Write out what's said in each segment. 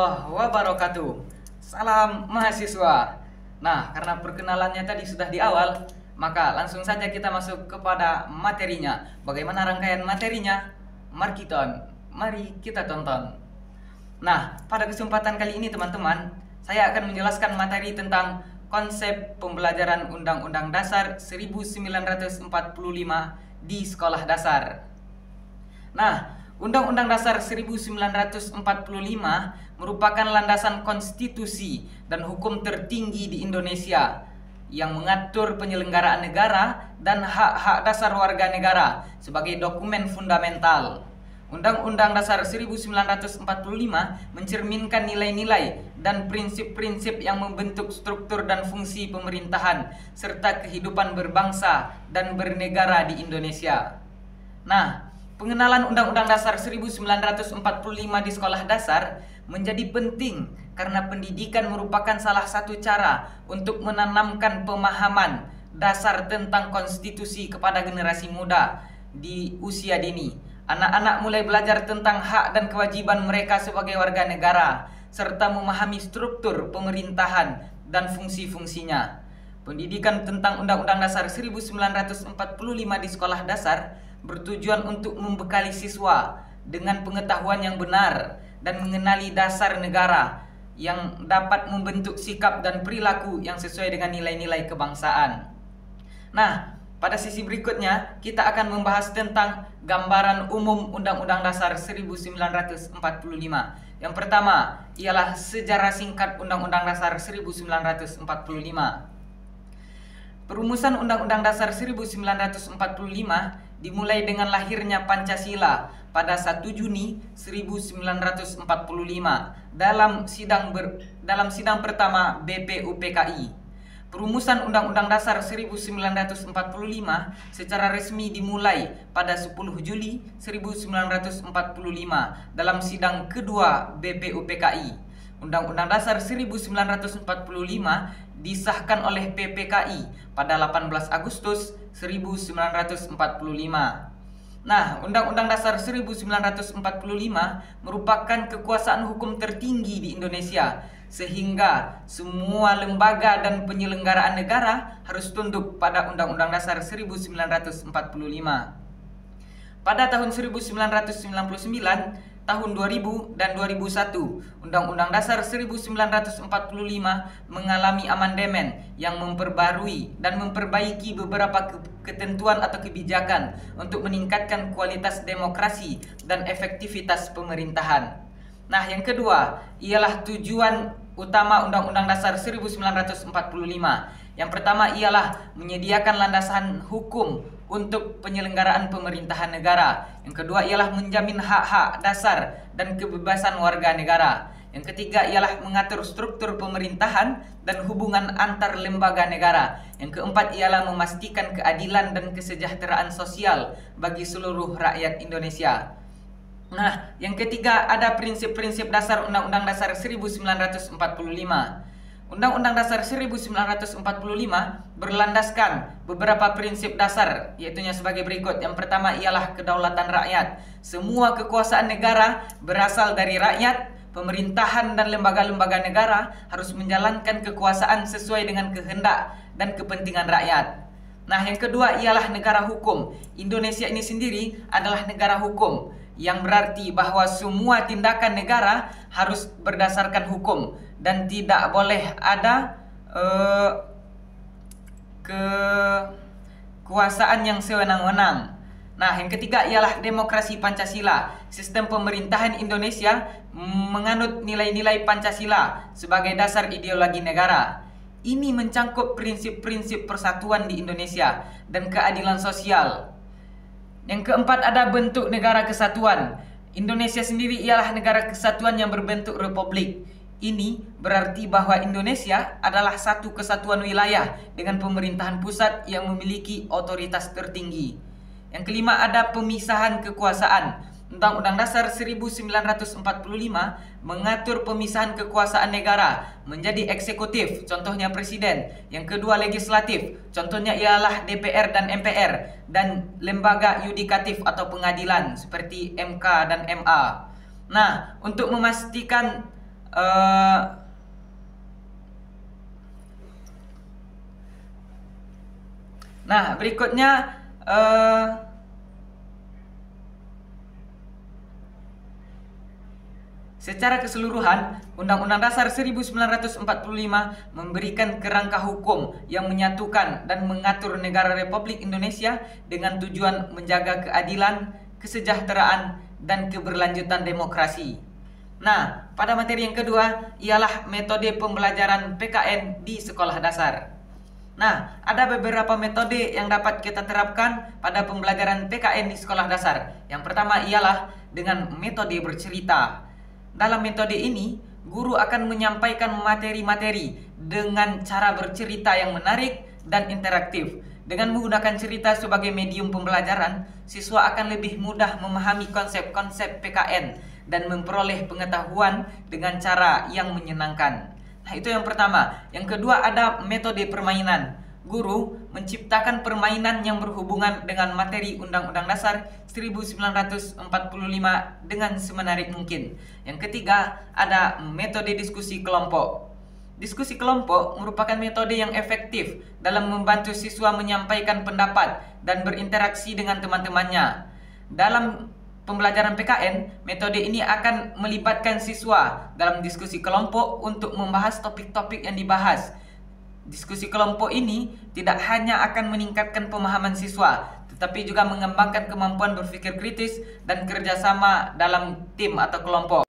warahmatullahi wabarakatuh. Salam mahasiswa. Nah, karena perkenalannya tadi sudah di awal, maka langsung saja kita masuk kepada materinya. Bagaimana rangkaian materinya? Mari kita tonton. Nah, pada kesempatan kali ini teman-teman, saya akan menjelaskan materi tentang konsep pembelajaran Undang-Undang Dasar 1945 di sekolah dasar. Nah, Undang-Undang Dasar 1945 merupakan landasan konstitusi dan hukum tertinggi di Indonesia yang mengatur penyelenggaraan negara dan hak-hak dasar warga negara sebagai dokumen fundamental. Undang-Undang Dasar 1945 mencerminkan nilai-nilai dan prinsip-prinsip yang membentuk struktur dan fungsi pemerintahan serta kehidupan berbangsa dan bernegara di Indonesia. Nah, pengenalan Undang-Undang Dasar 1945 di sekolah dasar menjadi penting karena pendidikan merupakan salah satu cara untuk menanamkan pemahaman dasar tentang konstitusi kepada generasi muda di usia dini. Anak-anak mulai belajar tentang hak dan kewajiban mereka sebagai warga negara, serta memahami struktur pemerintahan dan fungsi-fungsinya. Pendidikan tentang Undang-Undang Dasar 1945 di sekolah dasar bertujuan untuk membekali siswa dengan pengetahuan yang benar dan mengenali dasar negara yang dapat membentuk sikap dan perilaku yang sesuai dengan nilai-nilai kebangsaan. Nah, pada sisi berikutnya kita akan membahas tentang gambaran umum Undang-Undang Dasar 1945. Yang pertama ialah sejarah singkat Undang-Undang Dasar 1945. Perumusan Undang-Undang Dasar 1945 dimulai dengan lahirnya Pancasila pada 1 Juni 1945 dalam sidang pertama BPUPKI. Perumusan Undang-Undang Dasar 1945 secara resmi dimulai pada 10 Juli 1945 dalam sidang kedua BPUPKI. Undang-Undang Dasar 1945 disahkan oleh PPKI pada 18 Agustus 1945. Nah, Undang-Undang Dasar 1945 merupakan kekuasaan hukum tertinggi di Indonesia, sehingga semua lembaga dan penyelenggaraan negara harus tunduk pada Undang-Undang Dasar 1945. Pada tahun 1999, tahun 2000 dan 2001, Undang-Undang Dasar 1945 mengalami amandemen yang memperbarui dan memperbaiki beberapa ketentuan atau kebijakan untuk meningkatkan kualitas demokrasi dan efektivitas pemerintahan. Nah, yang kedua ialah tujuan utama Undang-Undang Dasar 1945. Yang pertama ialah menyediakan landasan hukum untuk penyelenggaraan pemerintahan negara. Yang kedua ialah menjamin hak-hak dasar dan kebebasan warga negara. Yang ketiga ialah mengatur struktur pemerintahan dan hubungan antar lembaga negara. Yang keempat ialah memastikan keadilan dan kesejahteraan sosial bagi seluruh rakyat Indonesia. Nah, yang ketiga ada prinsip-prinsip dasar Undang-Undang Dasar 1945. Undang-Undang Dasar 1945 berlandaskan beberapa prinsip dasar, yaitunya sebagai berikut. Yang pertama ialah kedaulatan rakyat. Semua kekuasaan negara berasal dari rakyat. Pemerintahan dan lembaga-lembaga negara harus menjalankan kekuasaan sesuai dengan kehendak dan kepentingan rakyat. Nah, yang kedua ialah negara hukum. Indonesia ini sendiri adalah negara hukum, yang berarti bahwa semua tindakan negara harus berdasarkan hukum dan tidak boleh ada kekuasaan yang sewenang-wenang. Nah, yang ketiga ialah demokrasi Pancasila. Sistem pemerintahan Indonesia menganut nilai-nilai Pancasila sebagai dasar ideologi negara. Ini mencangkup prinsip-prinsip persatuan di Indonesia dan keadilan sosial. Yang keempat ada bentuk negara kesatuan. Indonesia sendiri ialah negara kesatuan yang berbentuk republik. Ini berarti bahwa Indonesia adalah satu kesatuan wilayah dengan pemerintahan pusat yang memiliki otoritas tertinggi. Yang kelima ada pemisahan kekuasaan. Undang-Undang Dasar 1945 mengatur pemisahan kekuasaan negara menjadi eksekutif, contohnya presiden. Yang kedua legislatif, contohnya ialah DPR dan MPR, dan lembaga yudikatif atau pengadilan seperti MK dan MA. Nah, untuk memastikan eh, nah, berikutnya secara keseluruhan, Undang-Undang Dasar 1945 memberikan kerangka hukum yang menyatukan dan mengatur negara Republik Indonesia dengan tujuan menjaga keadilan, kesejahteraan, dan keberlanjutan demokrasi. Nah, pada materi yang kedua ialah metode pembelajaran PKN di sekolah dasar. Nah, ada beberapa metode yang dapat kita terapkan pada pembelajaran PKN di sekolah dasar. Yang pertama ialah dengan metode bercerita. Dalam metode ini, guru akan menyampaikan materi-materi dengan cara bercerita yang menarik dan interaktif. Dengan menggunakan cerita sebagai medium pembelajaran, siswa akan lebih mudah memahami konsep-konsep PKN dan memperoleh pengetahuan dengan cara yang menyenangkan. Nah, itu yang pertama. Yang kedua ada metode permainan. Guru menciptakan permainan yang berhubungan dengan materi Undang-Undang Dasar 1945 dengan semenarik mungkin. Yang ketiga ada metode diskusi kelompok. Diskusi kelompok merupakan metode yang efektif dalam membantu siswa menyampaikan pendapat dan berinteraksi dengan teman-temannya. Dalam pembelajaran PKN, metode ini akan melibatkan siswa dalam diskusi kelompok untuk membahas topik-topik yang dibahas. Diskusi kelompok ini tidak hanya akan meningkatkan pemahaman siswa, tetapi juga mengembangkan kemampuan berpikir kritis dan kerjasama dalam tim atau kelompok.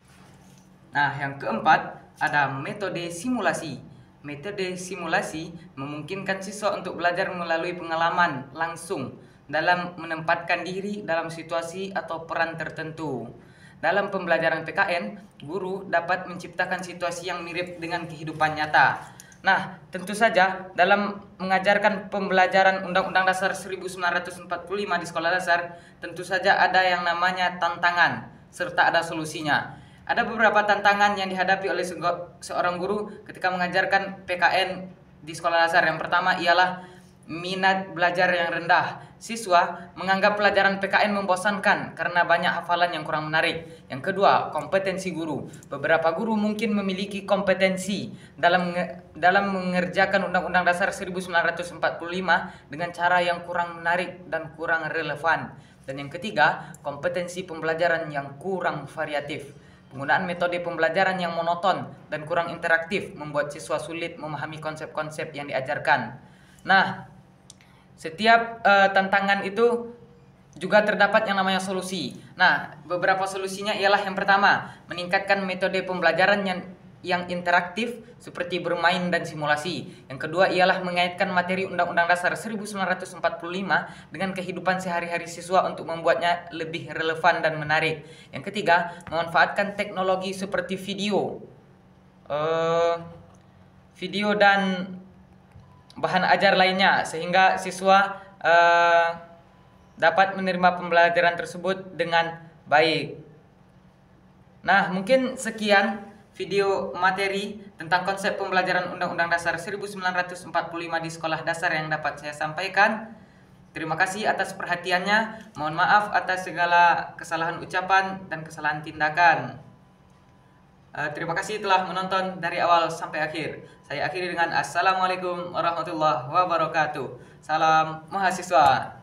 Nah, yang keempat ada metode simulasi. Metode simulasi memungkinkan siswa untuk belajar melalui pengalaman langsung dalam menempatkan diri dalam situasi atau peran tertentu. Dalam pembelajaran PKN, guru dapat menciptakan situasi yang mirip dengan kehidupan nyata. Nah, tentu saja dalam mengajarkan pembelajaran Undang-Undang Dasar 1945 di sekolah dasar, tentu saja ada yang namanya tantangan serta ada solusinya. Ada beberapa tantangan yang dihadapi oleh seorang guru ketika mengajarkan PKN di sekolah dasar. Yang pertama ialah minat belajar yang rendah. Siswa menganggap pelajaran PKN membosankan karena banyak hafalan yang kurang menarik. Yang kedua, kompetensi guru. Beberapa guru mungkin memiliki kompetensi dalam mengerjakan Undang-Undang Dasar 1945 dengan cara yang kurang menarik dan kurang relevan. Dan yang ketiga, kompetensi pembelajaran yang kurang variatif. Penggunaan metode pembelajaran yang monoton dan kurang interaktif membuat siswa sulit memahami konsep-konsep yang diajarkan. Nah, setiap tantangan itu juga terdapat yang namanya solusi. Nah, beberapa solusinya ialah yang pertama, meningkatkan metode pembelajaran yang interaktif seperti bermain dan simulasi. Yang kedua ialah mengaitkan materi Undang-Undang Dasar 1945 dengan kehidupan sehari-hari siswa untuk membuatnya lebih relevan dan menarik. Yang ketiga, memanfaatkan teknologi seperti video dan bahan ajar lainnya sehingga siswa dapat menerima pembelajaran tersebut dengan baik. Nah, mungkin sekian video materi tentang konsep pembelajaran Undang-Undang Dasar 1945 di sekolah dasar yang dapat saya sampaikan. Terima kasih atas perhatiannya. Mohon maaf atas segala kesalahan ucapan dan kesalahan tindakan. Terima kasih telah menonton dari awal sampai akhir. Saya akhiri dengan Assalamualaikum warahmatullahi wabarakatuh. Salam mahasiswa.